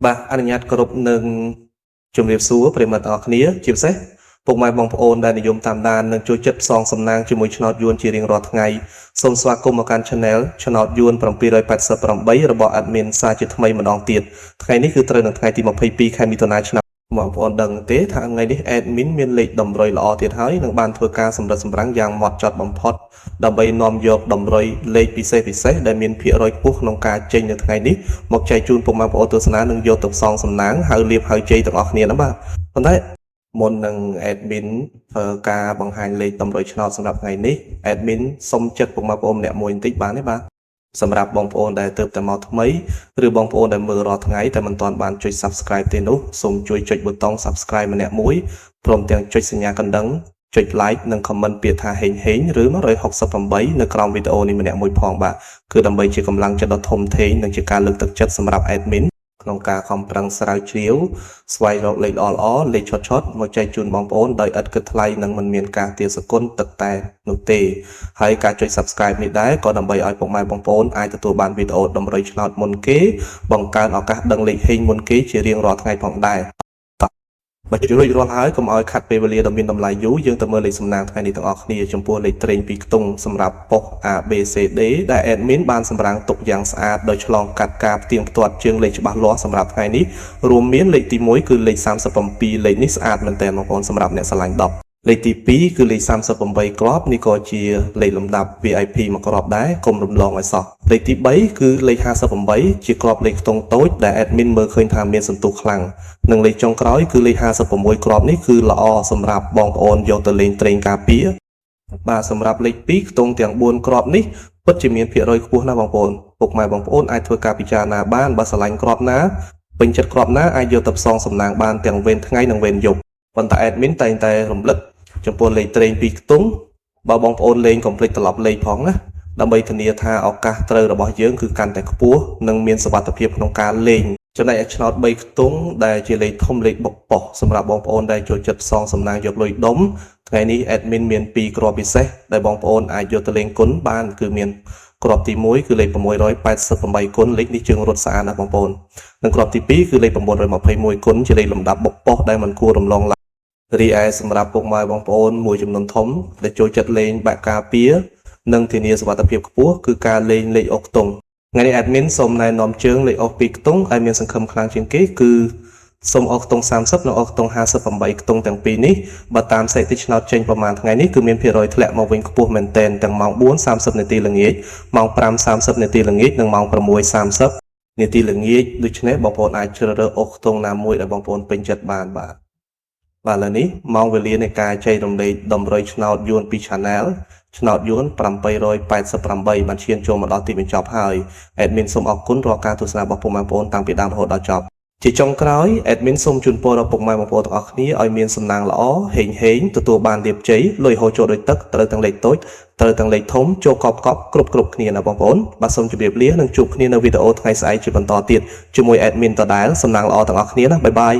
បាទអនុញ្ញាតគោរពនឹងជំរាបសួរប្រិយមិត្តទាំងអស់គ្នាជាពិសេសពុកម៉ែបងប្អូនដែលនិយមតាមដាននិងចូលចិត្តផ្សងសំណាងជាមួយឆ្នោតយួនជារៀងរាល់ថ្ងៃសូមស្វាគមន៍មកកាន់ Channel ឆ្នោតយួន788របស់ Admin សាជាថ្មីម្ដងទៀតថ្ងៃនេះគឺត្រូវនៅថ្ងៃទី22ខែមិថុនាឆ្នាំបងប្អូនដឹងទេថាថ្ងៃនេះ Admin មានលេខតម្រុយល្អទៀតហើយនឹងបានធ្វើការសម្រិតសម្រាំងយ៉ាងម៉ត់ចត់បំផុតដើម្បីនាំយកតម្រុយលេខពិសេសដែលមានភាគរយខ្ពស់ក្នុងការចេញនៅថ្ងៃនេះមកចែកជូនពុកម៉ែបងប្អូនទស្សនានិងយកទៅផ្សងសំណាងហៅលៀបហៅជ័យទាំងអស់គ្នាណាបាទប៉ុន្តែមុននឹង Admin ធ្វើការបង្ហាញលេខតម្រុយឆ្នោតសម្រាប់ថ្ងៃនេះ Admin សុំចិត្តពុកម៉ែបងប្អូនម្នាក់មួយបន្តិចបានទេបាទសម្រាប់បងប្អូនដែលទើបតែមកថ្មីឬបងប្អូនដែលមើលរាល់ថ្ងៃតែមិនទាន់បានចុច Subscribe ទេនោះសូមជួយចុចប៊ូតុង Subscribe ម្នាក់មួយព្រមទាំងចុចសញ្ញាកណ្ដឹងចុច Like និង Comment ពាក្យថាហេងឬ168នៅក្រោមវីដេអូនេះម្នាក់មួយផងបាទគឺដើម្បីជាកម្លាំងចិត្តដ៏ធំធេងនិងជាការលើកទឹកចិត្តសម្រាប់ Admin ក្នុងការខំប្រឹងស្រាវជ្រាវស្វែងរកលេខល្អៗលេខឆុតមកចែកជូនបងប្អូនដោយឥតគិតថ្លៃនិងមិនមានការទារសគុណទឹកតែនោះទេហើយការចុច Subscribe នេះដែរក៏ដើម្បីឲ្យពុកម៉ែបងប្អូនអាចទទួលបានវីដេអូតម្រុយឆ្នោតមុនគេបង្កើនឱកាសដឹងលេខហេងមុនគេជារៀងរាល់ថ្ងៃផងដែរបើជួយរួចរាល់ហើយកុំឲ្យខាត់ពេលវេលាដ៏មានតម្លៃយូរយើងទៅមើលលេខសំណាងថ្ងៃនេះទាំងអស់គ្នាចំពោះលេខត្រេង2ខ្ទង់សម្រាប់ប៉ុស ABCD ដែល Admin បានសម្រាំងទុកយ៉ាងស្អាតដោយឆ្លងកាត់ការផ្ទៀងផ្ទាត់ជើងលេខច្បាស់លាស់សម្រាប់ថ្ងៃនេះរួមមានលេខទី1គឺលេខ37លេខនេះស្អាតមែនទែនបងប្អូនសម្រាប់អ្នកស្រឡាញ់10លេខទី2គឺលេខ38គ្រាប់នេះក៏ជាលេខលំដាប់ VIP មួយគ្រាប់ដែរកុំរំលងឲ្យសោះលេខទី3គឺលេខ58ជាគ្រាប់លេខខ្ទង់តូចដែល Admin មើលឃើញថាមានសន្ទុះខ្លាំងនិងលេខចុងក្រោយគឺលេខ56គ្រាប់នេះគឺល្អសម្រាប់បងប្អូនយកទៅលេងត្រេងការពារបាទសម្រាប់លេខ2ខ្ទង់ទាំង4គ្រាប់នេះពិតជាមានភាគរយខ្ពស់ណាស់បងប្អូនពុកម៉ែបងប្អូនអាចធ្វើការពិចារណាបានបើស្រឡាញ់គ្រាប់ណាពេញចិត្តគ្រាប់ណាអាចយកទៅផ្សងសំណាងបានទាំងវេនថ្ងៃនិងវេនយប់ប៉ុន្តែ Admin តែងតែរំលឹកចំពោះលេខត្រេង2ខ្ទង់បើបងប្អូនលេងកុំភ្លេចត្រឡប់លេខផងណាដើម្បីធានាថាឱកាសត្រូវរបស់យើងគឺកាន់តែខ្ពស់និងមានសុវត្ថិភាពក្នុងការលេងចំណែកឯឆ្នោត3ខ្ទង់ដែលជាលេខធំលេខបុកប៉ុសសម្រាប់បងប្អូនដែលចូលចិត្តផ្សងសំណាងយកលុយដុំថ្ងៃនេះ Admin មាន2គ្រាប់ពិសេសដែលបងប្អូនអាចយកទៅលេងគុណបានគឺមានគ្រាប់ទី1គឺលេខ688គុណលេខនេះជើងរត់ស្អាតណាស់បងប្អូននិងគ្រាប់ទី2គឺលេខ921គុណជាលេខលំដាប់បុកប៉ុសដែលមិនគួររំលងរីឯសម្រាប់ពុកម៉ែបងប្អូនមួយចំនួនធំដែលចូលចិត្តលេងបាក់ការពារនិងធានាសុវត្ថិភាពខ្ពស់គឺការលេងលេខអុកខ្ទង់ថ្ងៃនេះ Admin សូមណែនាំជើងលេខអុក2ខ្ទង់ឲ្យមានសង្ឃឹមខ្លាំងជាងគេគឺសូមអុកខ្ទង់30និងអុកខ្ទង់58ខ្ទង់ទាំងពីរនេះបើតាមសถิតិឆ្នោតចេញប្រហែលថ្ងៃនេះគឺមានភាគរយធ្លាក់មកវិញខ្ពស់មែនទែនទាំងម៉ោង 4:30 នាទីល្ងាចម៉ោង 5:30 នាទីល្ងាចនិងម៉ោង 6:30 នាទីល្ងាចដូច្នេះបងប្អូនអាចជ្រើសរើសអុកខ្ទង់ណាមួយដែលបងប្អូនពេញចិត្តបានបាទឥឡូវនេះម៉ោងវេលានៃការចែករំលែកតម្រុយឆ្នោតយួនពី Channel ឆ្នោតយួន788បានឈានចូលមកដល់ទីបញ្ចប់ហើយ Admin សូមអរគុណរាល់ការទស្សនារបស់ពុកម៉ែបងប្អូនតាំងពីដើមរហូតដល់ចប់ជាចុងក្រោយ Admin សូមជូនពរដល់ពុកម៉ែបងប្អូនទាំងអស់គ្នាឲ្យមានសំណាងល្អហេងទទួលបានលាភជ័យលុយហូរចូលដូចទឹកត្រូវទាំងលេខតូចត្រូវទាំងលេខធំចូលកប់គ្រប់គ្នាណាបងប្អូនបាទសូមជម្រាបលានិងជួបគ្នានៅវីដេអូថ្ងៃស្អែកជាបន្តទៀតជាមួយ Admin ដដែលសំណាងល្អទាំងអស់គ្នាណាបាយបាយ